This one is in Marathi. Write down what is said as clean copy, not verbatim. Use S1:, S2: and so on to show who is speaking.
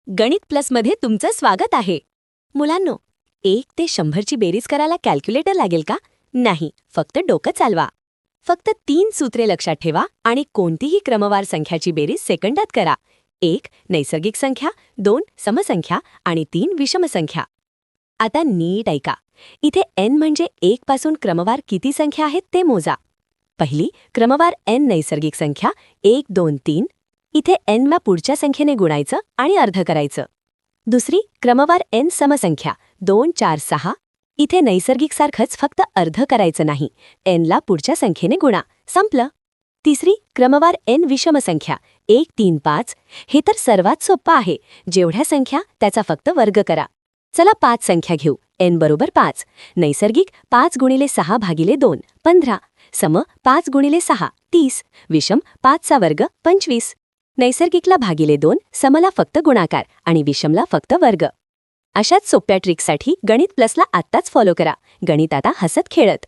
S1: गणित प्लसमध्ये तुमचं स्वागत आहे. मुलांनो, 1 ते 100ची बेरीज करायला कॅल्क्युलेटर लागेल का? नाही, फक्त डोकं चालवा. फक्त 3 सूत्रे लक्षात ठेवा आणि कोणतीही क्रमवार संख्याची बेरीज सेकंदात करा. 1 नैसर्गिक संख्या, 2 समसंख्या आणि 3 विषम संख्या. आता नीट ऐका. इथे n म्हणजे 1 पासून क्रमवार किती संख्या आहेत ते मोजा. पहिली क्रमवार n नैसर्गिक संख्या 1 2 3. इथे n ला पुढच्या संख्येने गुणायचं आणि अर्ध करायचं. दुसरी क्रमवार n समसंख्या 2 4 6. इथे नैसर्गिक सारखंच फक्त अर्ध करायचं नाही, n ला पुढच्या संख्येने गुणा, संपलं. तिसरी क्रमवार n विषम संख्या 1 3 5. हे तर सर्वात सोपं आहे. जेवढ्या संख्या त्याचा फक्त वर्ग करा. चला 5 संख्या घेऊ. n बरोबर 5. नैसर्गिक 5 गुणिले 6 भागिले 2 15. सम 5 गुणिले 6 30. विषम 5 चा वर्ग 25. नैसर्गिकला भागिले 2, समला फक्त गुणाकार आणि विषमला फक्त वर्ग. अशाच सोप्या ट्रिकसाठी गणित प्लसला आत्ताच फॉलो करा. गणित आता हसत खेळत.